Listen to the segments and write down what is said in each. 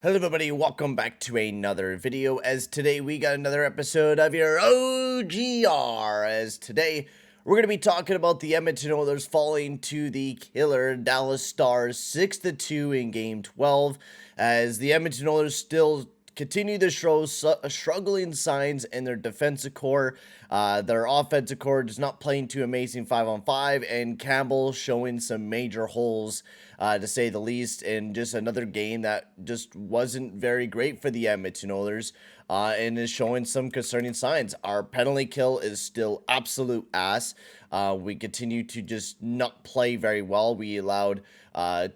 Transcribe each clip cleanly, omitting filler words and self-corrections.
Hello everybody, welcome back to another video, as today we got another episode of your OGR, as today we're going to be talking about the Edmonton Oilers falling to the killer Dallas Stars 6-2 in Game 12, as the Edmonton Oilers still continue to show struggling signs in their defensive core. Their offensive core is not playing too amazing 5-on-5, and Campbell showing some major holes, to say the least, in just another game that just wasn't very great for the Edmonton Oilers, and is showing some concerning signs. Our penalty kill is still absolute ass. We continue to just not play very well. We allowed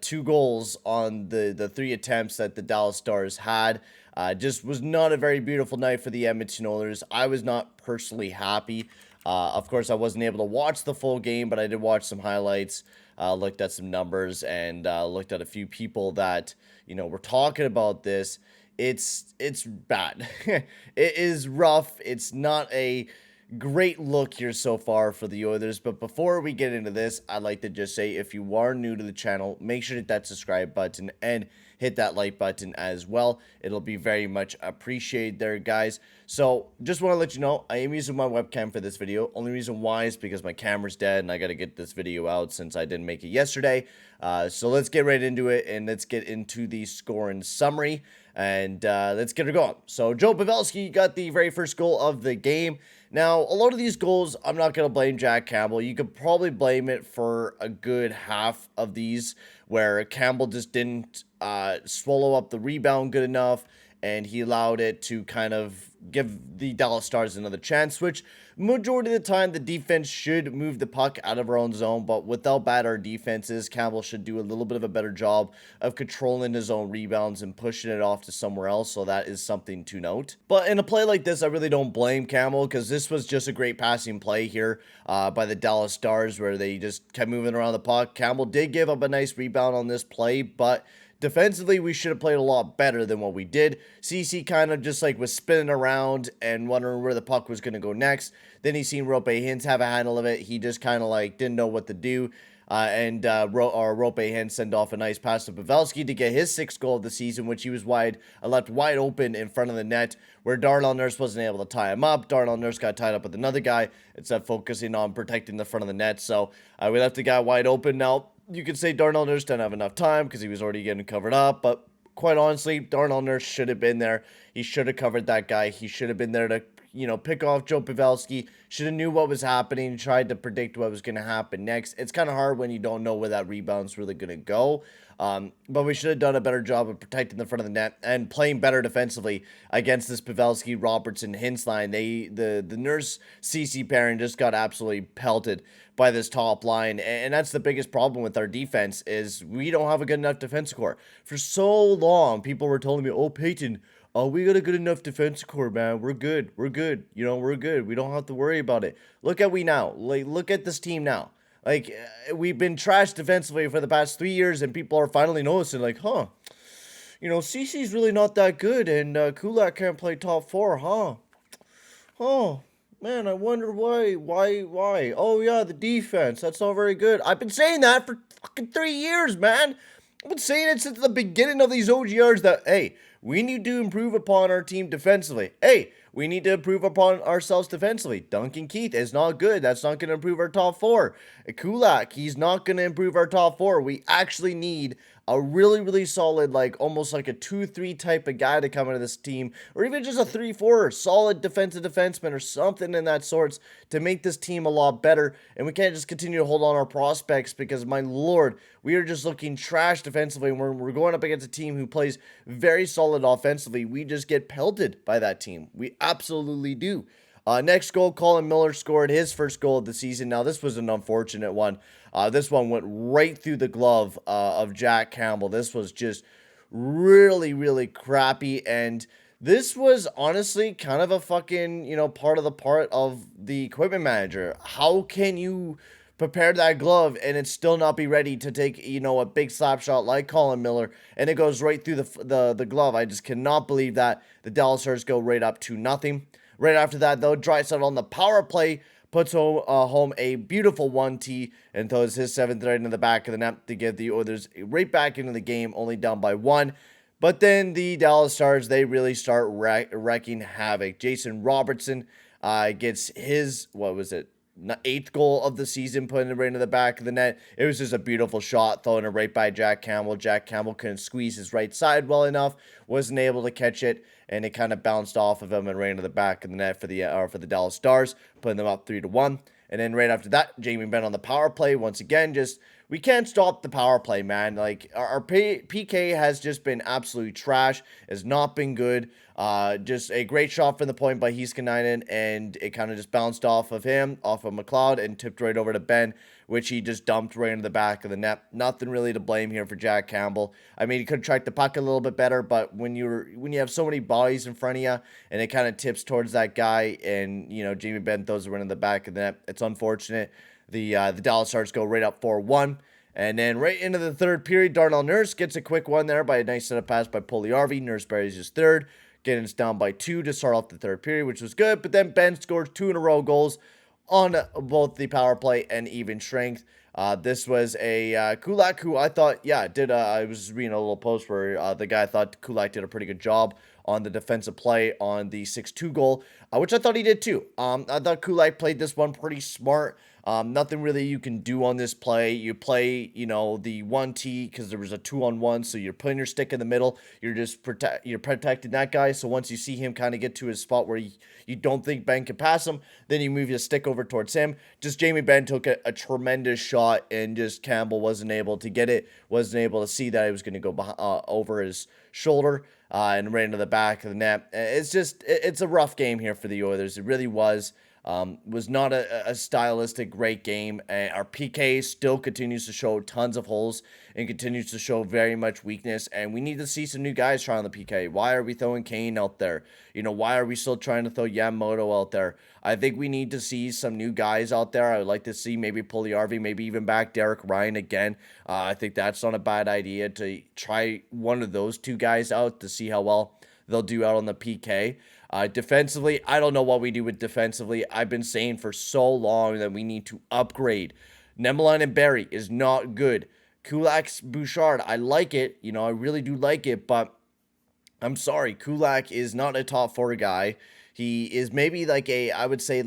2 goals on the 3 attempts that the Dallas Stars had. Just was not a very beautiful night for the Edmonton Oilers. I was not personally happy. Of course, I wasn't able to watch the full game, but I did watch some highlights, looked at some numbers, and looked at a few people that, were talking about this. It's bad. It is rough. It's not a great look here so far for the Oilers, but before we get into this, I'd like to just say, if you are new to the channel, make sure to hit that subscribe button and hit that like button as well. It'll be very much appreciated there, guys. So just want to let you know, I am using my webcam for this video. Only reason why is because my camera's dead and I got to get this video out since I didn't make it yesterday. So let's get right into it, and let's get into the score and summary, and let's get it going. So Joe Pavelski got the very first goal of the game. Now, a lot of these goals, I'm not going to blame Jack Campbell. You could probably blame it for a good half of these, where Campbell just didn't swallow up the rebound good enough, and he allowed it to kind of give the Dallas Stars another chance, which majority of the time the defense should move the puck out of our own zone, but with how bad our defense is, Campbell should do a little bit of a better job of controlling his own rebounds and pushing it off to somewhere else, so that is something to note. But in a play like this, I really don't blame Campbell, because this was just a great passing play here by the Dallas Stars, where they just kept moving around the puck. Campbell did give up a nice rebound on this play, but defensively, we should have played a lot better than what we did. CC kind of just like was spinning around and wondering where the puck was going to go next. Then he seen Rope Hintz have a handle of it. He just kind of like didn't know what to do. Rope Hintz sent off a nice pass to Pavelski to get his 6th goal of the season, which he was left wide open in front of the net, where Darnell Nurse wasn't able to tie him up. Darnell Nurse got tied up with another guy instead of focusing on protecting the front of the net. So we left the guy wide open. Now, you could say Darnell Nurse didn't have enough time because he was already getting covered up, but quite honestly, Darnell Nurse should have been there. He should have covered that guy. He should have been there to, pick off Joe Pavelski. Should have knew what was happening, tried to predict what was going to happen next. It's kind of hard when you don't know where that rebound's really going to go. But we should have done a better job of protecting the front of the net and playing better defensively against this Pavelski, Robertson, Hintz line. The Nurse CC pairing just got absolutely pelted by this top line, and that's the biggest problem with our defense, is we don't have a good enough defensive core. For so long, people were telling me, "Oh, Peyton, we got a good enough defensive core, man. We're good. We're good. We're good. We don't have to worry about it." Look at we now. Like, look at this team now. Like, we've been trashed defensively for the past 3 years, and people are finally noticing, like, huh, CC's really not that good, and Kulak can't play top 4, huh? Oh, man, I wonder why. Oh, yeah, the defense. That's not very good. I've been saying that for fucking 3 years, man. I've been saying it since the beginning of these OGRs that, hey, we need to improve upon our team defensively. Hey, we need to improve upon ourselves defensively. Duncan Keith is not good. That's not going to improve our top 4. Kulak, he's not going to improve our top 4. We actually need a really, really solid, like almost like a 2-3 type of guy to come into this team, or even just a 3-4 solid defensive defenseman or something in that sorts to make this team a lot better. And we can't just continue to hold on our prospects, because my lord, we are just looking trash defensively. And we're going up against a team who plays very solid offensively, we just get pelted by that team. We absolutely do. Next goal, Colin Miller scored his first goal of the season. Now, this was an unfortunate one. This one went right through the glove of Jack Campbell. This was just really, really crappy. And this was honestly kind of a fucking, part of the equipment manager. How can you prepare that glove and it still not be ready to take, a big slap shot like Colin Miller, and it goes right through the glove? I just cannot believe that. The Dallas Stars go right up to nothing. Right after that, though, Draisaitl on the power play puts home a beautiful 1T and throws his 7th right into the back of the net to get the Oilers right back into the game, only down by 1. But then the Dallas Stars, they really start wrecking havoc. Jason Robertson gets his, what was it, eighth goal of the season, putting it right into the back of the net. It was just a beautiful shot, throwing it right by Jack Campbell. Jack Campbell couldn't squeeze his right side well enough, wasn't able to catch it, and it kind of bounced off of him and right into the back of the net for the Dallas Stars, putting them up 3-1. And then right after that, Jamie Benn on the power play once again. Just we can't stop the power play, man. Like our PK has just been absolutely trash. Has not been good. Just a great shot from the point by Heiskanen, and it kind of just bounced off of him, off of McLeod, and tipped right over to Ben, which he just dumped right into the back of the net. Nothing really to blame here for Jack Campbell. I mean, he could have tracked the puck a little bit better, but when you have so many bodies in front of you, and it kind of tips towards that guy, and Jamie Benn throws it right in the back of the net, it's unfortunate. The Dallas Stars go right up 4-1. And then right into the third period, Darnell Nurse gets a quick one there by a nice set of pass by Puljujärvi. Nurse buries his third, getting us down by 2 to start off the third period, which was good. But then Ben scores 2 in a row goals on both the power play and even strength. This was a Kulak who I thought, I was reading a little post where the guy thought Kulak did a pretty good job on the defensive play on the 6-2 goal, which I thought he did too. I thought Kulak played this one pretty smart. Nothing really you can do on this play. You play, the 1T because there was a 2-on-1, so you're putting your stick in the middle. You're just protecting that guy. So once you see him kind of get to his spot where you don't think Ben can pass him, then you move your stick over towards him. Just Jamie Benn took a tremendous shot, and just Campbell wasn't able to get it, wasn't able to see that it was going to go over his shoulder and right into the back of the net. It's a rough game here for the Oilers. It really was. Was not a stylistic great game. Our PK still continues to show tons of holes and continues to show very much weakness, and we need to see some new guys try on the PK. Why are we throwing Kane out there? Why are we still trying to throw Yamamoto out there? I think we need to see some new guys out there. I would like to see maybe Puljujärvi, maybe even back Derek Ryan again. I think that's not a bad idea to try one of those two guys out to see how well they'll do out on the PK. Defensively, I don't know what we do with defensively. I've been saying for so long that we need to upgrade. Nemelin and Barry is not good. Kulak's Bouchard, I like it. I really do like it, but I'm sorry. Kulak is not a top 4 guy. He is maybe I would say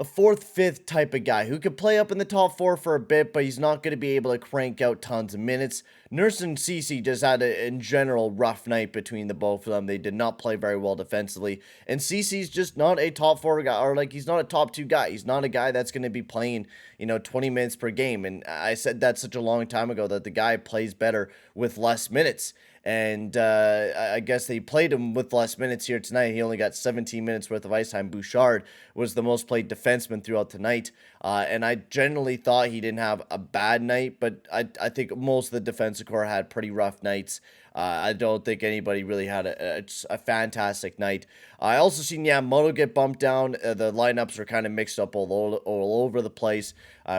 a fourth, fifth type of guy who could play up in the top 4 for a bit, but he's not going to be able to crank out tons of minutes. Nurse and Ceci just had in general, rough night between the both of them. They did not play very well defensively, and Ceci's just not a top 4 guy, or he's not a top 2 guy. He's not a guy that's going to be playing, 20 minutes per game, and I said that such a long time ago that the guy plays better with less minutes. And I guess they played him with less minutes here tonight. He only got 17 minutes worth of ice time. Bouchard was the most played defenseman throughout tonight. And I generally thought he didn't have a bad night, but I think most of the defensive core had pretty rough nights. I don't think anybody really had a fantastic night. I also seen Yamamoto get bumped down. The lineups are kind of mixed up all over the place.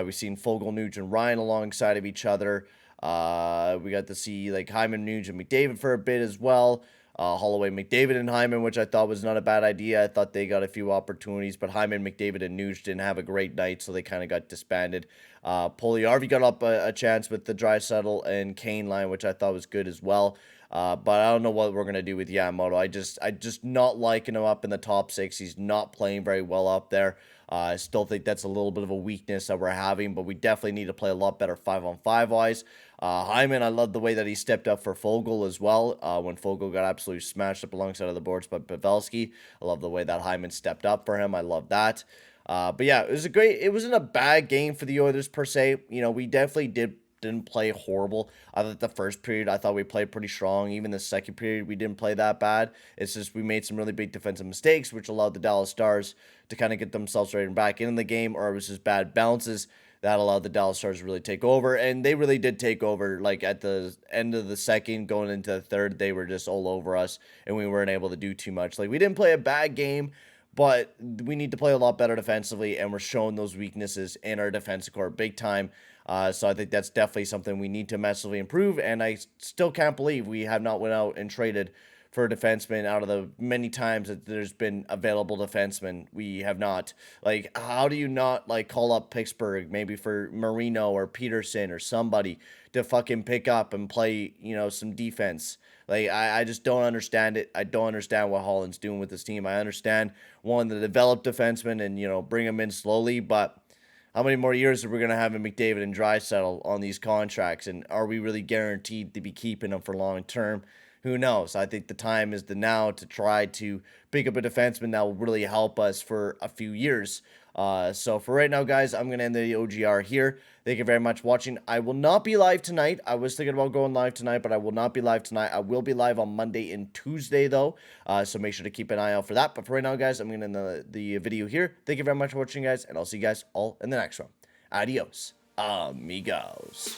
We've seen Fogle, Nugent, Ryan alongside of each other. We got to see Hyman, Nugent, McDavid for a bit as well. Holloway, McDavid, and Hyman, which I thought was not a bad idea. I thought they got a few opportunities, but Hyman, McDavid, and Nuge didn't have a great night, so they kind of got disbanded. Puljujärvi got up a chance with the Draisaitl and Kane line, which I thought was good as well. But I don't know what we're gonna do with Yamamoto. I just not liking him up in the top 6. He's not playing very well up there. I still think that's a little bit of a weakness that we're having, but we definitely need to play a lot better 5-on-5 wise. Hyman, I love the way that he stepped up for Fogle as well. When Fogle got absolutely smashed up alongside of the boards by Pavelski, I love the way that Hyman stepped up for him. I love that. But yeah, it wasn't a bad game for the Oilers per se. We definitely didn't play horrible. I thought the first period, I thought we played pretty strong. Even the second period, we didn't play that bad. It's just we made some really big defensive mistakes, which allowed the Dallas Stars to kind of get themselves right back in the game, or it was just bad bounces that allowed the Dallas Stars to really take over, and they really did take over. At the end of the second, going into the third, they were just all over us, and we weren't able to do too much. We didn't play a bad game, but we need to play a lot better defensively, and we're showing those weaknesses in our defensive core big time. So I think that's definitely something we need to massively improve, and I still can't believe we have not went out and traded for a defenseman out of the many times that there's been available defensemen. We have not. How do you not, call up Pittsburgh, maybe for Marino or Peterson or somebody to fucking pick up and play, some defense? Like, I just don't understand it. I don't understand what Holland's doing with this team. I understand wanting to develop defensemen and, bring them in slowly, but how many more years are we going to have in McDavid and Draisaitl on these contracts? And are we really guaranteed to be keeping them for long term? Who knows? I think the time is the now to try to pick up a defenseman that will really help us for a few years. So for right now, guys, I'm going to end the OGR here. Thank you very much for watching. I will not be live tonight. I was thinking about going live tonight, but I will not be live tonight. I will be live on Monday and Tuesday, though. So make sure to keep an eye out for that. But for right now, guys, I'm going to end the video here. Thank you very much for watching, guys, and I'll see you guys all in the next one. Adios, amigos.